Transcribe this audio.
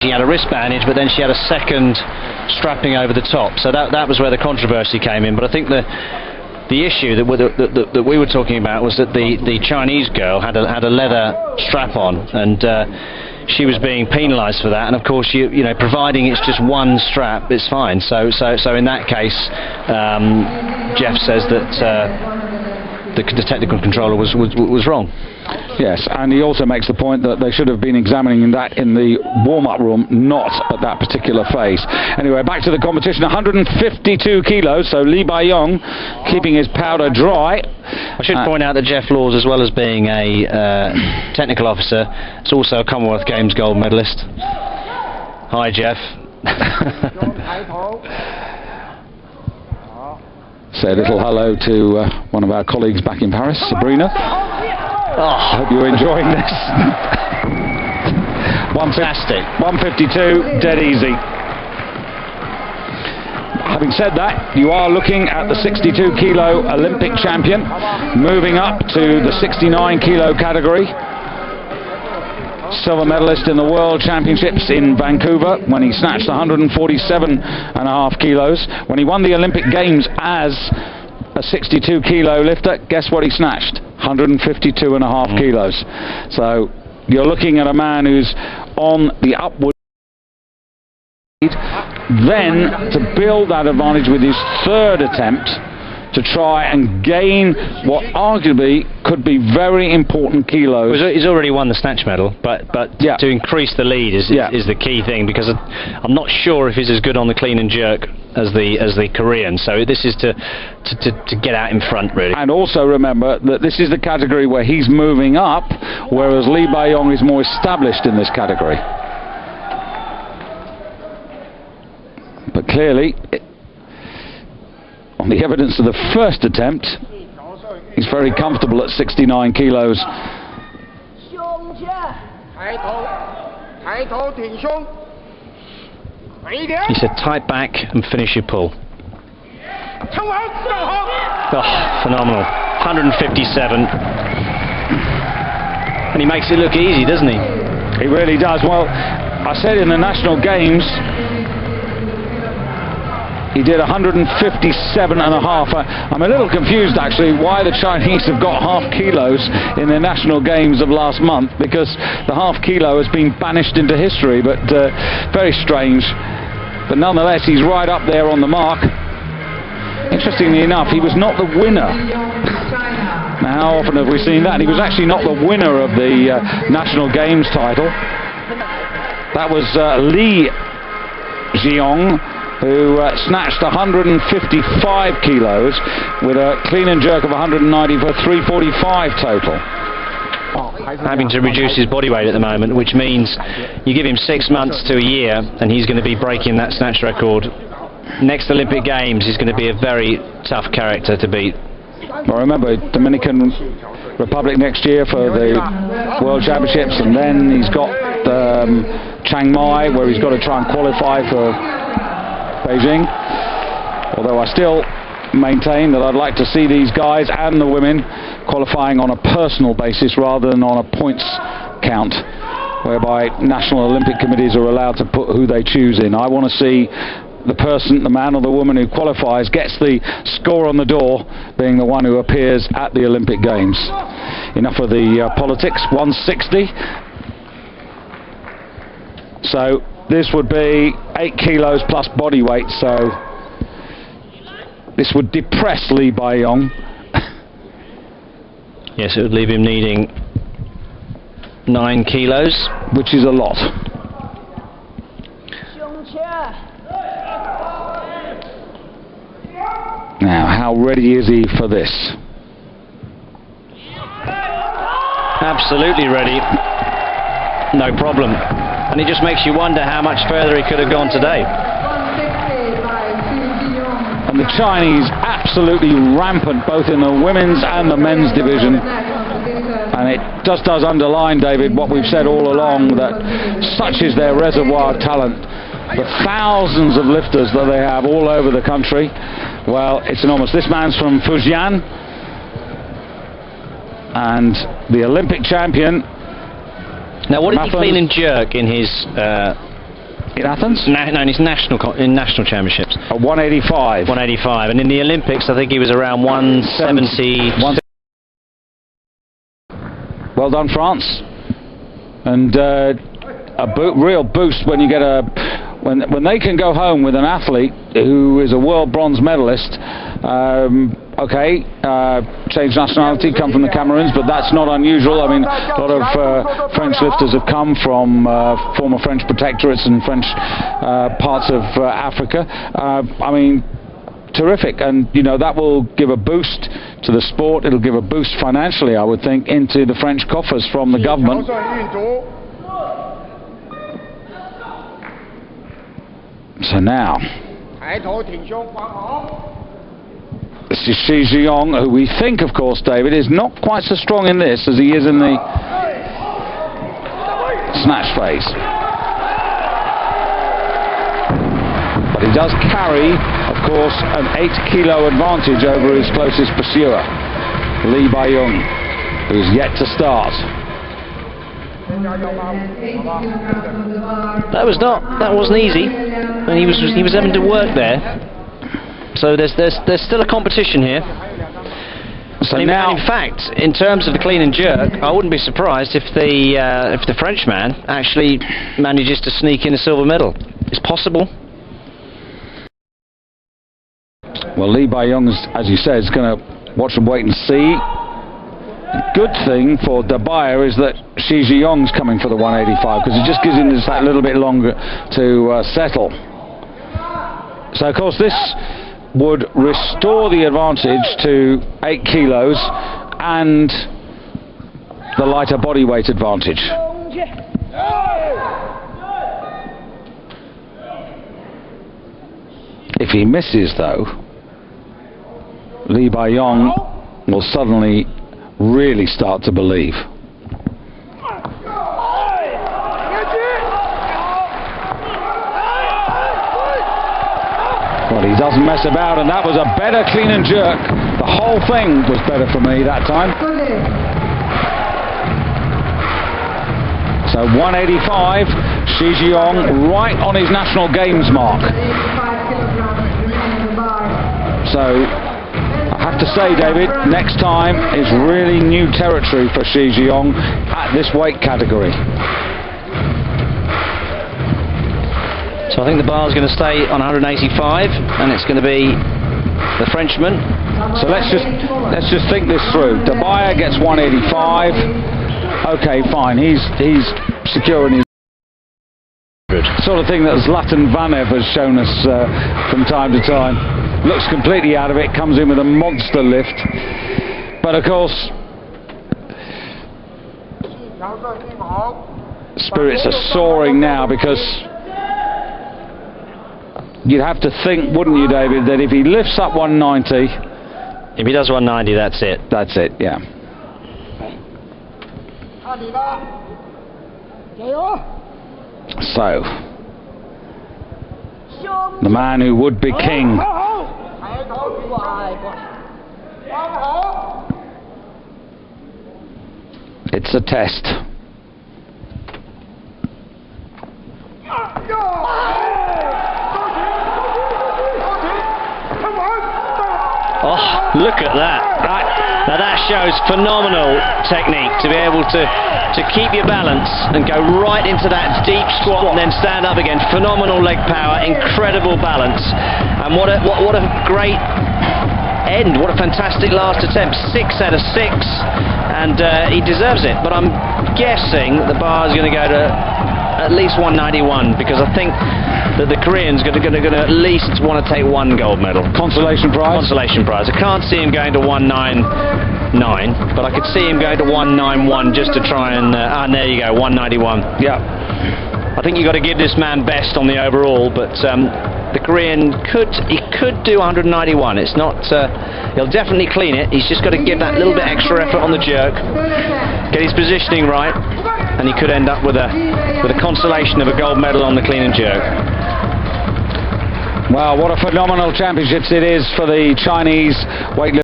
She had a wrist bandage, but then she had a second strapping over the top. So that was where the controversy came in. But I think the issue that we were talking about was that the Chinese girl had a leather strap on, and she was being penalised for that. And of course, you know, providing it's just one strap, it's fine. So in that case, Jeff says that the technical controller was wrong. Yes, and he also makes the point that they should have been examining that in the warm-up room, not at that particular phase. Anyway, back to the competition, 152 kilos, so Li Baiyong keeping his powder dry. I should point out that Jeff Laws, as well as being a technical officer, is also a Commonwealth Games gold medalist. Hi, Jeff. Say a little hello to one of our colleagues back in Paris, Sabrina. Oh, I hope you're enjoying this. Fantastic. 152, dead easy. Having said that, you are looking at the 62 kilo Olympic champion, moving up to the 69 kilo category. Silver medalist in the World Championships in Vancouver when he snatched 147.5 kilos. When he won the Olympic Games as a 62 kilo lifter, guess what he snatched? 152.5 kilos. So you're looking at a man who's on the upward. Then to build that advantage with his third attempt to try and gain what arguably could be very important kilos. He's already won the snatch medal, but yeah, to increase the lead is the key thing, because I'm not sure if he's as good on the clean and jerk as the Korean. So this is to get out in front, really. And also remember that this is the category where he's moving up, whereas Li Baiyong is more established in this category. But clearly, on the evidence of the first attempt, he's very comfortable at 69 kilos. He said, tight back and finish your pull. Oh, phenomenal. 157. And he makes it look easy, doesn't he? He really does. Well, I said in the national games, he did 157.5. I'm a little confused actually why the Chinese have got half kilos in their national games of last month, because the half kilo has been banished into history, but very strange. But nonetheless, he's right up there on the mark. Interestingly enough, he was not the winner. Now, how often have we seen that? He was actually not the winner of the national games title. That was Shi Zhiyong, who snatched 155 kilos with a clean and jerk of 190 for 345 total. Having to reduce his body weight at the moment, which means you give him 6 months to a year and he's going to be breaking that snatch record. Next Olympic Games, he's going to be a very tough character to beat. Well, remember, Dominican Republic next year for the World Championships, and then he's got Chiang Mai, where he's got to try and qualify for Beijing. Although I still maintain that I'd like to see these guys and the women qualifying on a personal basis rather than on a points count, whereby national Olympic committees are allowed to put who they choose in. I want to see the person, the man or the woman who qualifies, gets the score on the door, being the one who appears at the Olympic Games. Enough of the politics. 160. So this would be 8 kilos plus body weight, so this would depress Li Baiyong. Yes, it would leave him needing 9 kilos. Which is a lot. Now, how ready is he for this? Absolutely ready. No problem. And it just makes you wonder how much further he could have gone today. And the Chinese absolutely rampant, both in the women's and the men's division. And it just does underline, David, what we've said all along, that such is their reservoir of talent. The thousands of lifters that they have all over the country. Well, it's enormous. This man's from Fujian, and the Olympic champion. Now, what did he clean and jerk in his In Athens? No, in his in national championships. 185. 185, and in the Olympics, I think he was around 170. Well done, France. And real boost when you get when they can go home with an athlete who is a world bronze medalist. Changed nationality, come from the Cameroons, but that's not unusual. I mean, a lot of French lifters have come from former French protectorates and French parts of Africa. I mean, terrific, and you know that will give a boost to the sport. It'll give a boost financially, I would think, into the French coffers from the government. So now, this is Shi Zhiyong, who we think, of course, David, is not quite so strong in this as he is in the snatch phase. But he does carry, of course, an 8-kilo advantage over his closest pursuer, Lee Bai-young, who's yet to start. That wasn't easy, and he was having to work there. So there's still a competition here. So now, in fact, in terms of the clean and jerk, I wouldn't be surprised if the Frenchman actually manages to sneak in a silver medal. It's possible. Well, Lee Bai-young, as you said, is going to watch and wait and see. The good thing for Dabaya is that Shi Zhiyong's coming for the 185, because it just gives him that little bit longer to settle. So, of course, this would restore the advantage to 8 kilos and the lighter body weight advantage. If he misses, though, Lee Bai-young will suddenly really start to believe. Well, he doesn't mess about, and that was a better clean and jerk. The whole thing was better for me that time. So 185, Shi Zhiyong right on his national games mark. So I have to say, David, next time is really new territory for Shi Zhiyong at this weight category. So I think the bar's going to stay on 185, and it's going to be the Frenchman. So let's just think this through. Dabaya gets 185. Okay, fine. He's securing his sort of thing that Zlatan Vanev has shown us from time to time. Looks completely out of it. Comes in with a monster lift. But of course, spirits are soaring now, because you'd have to think, wouldn't you, David, that if he lifts up 190... If he does 190, that's it. That's it, yeah. So, the man who would be king. It's a test. Oh, look at that. Now that shows phenomenal technique, to be able to keep your balance and go right into that deep squat and then stand up again. Phenomenal leg power, incredible balance, and what a great end. What a fantastic last attempt. 6 out of 6, and he deserves it. But I'm guessing the bar is going to go to at least 191, because I think that the Koreans are going to at least want to take 1 gold medal. Consolation prize? Consolation prize. I can't see him going to 199, but I could see him going to 191 just to try and... and there you go, 191. Yeah. I think you've got to give this man best on the overall, but the Korean could do 191. It's not... he'll definitely clean it. He's just got to give that little bit extra effort on the jerk, get his positioning right, and he could end up with a consolation of a gold medal on the clean and jerk. Wow, what a phenomenal championships it is for the Chinese weightlifting.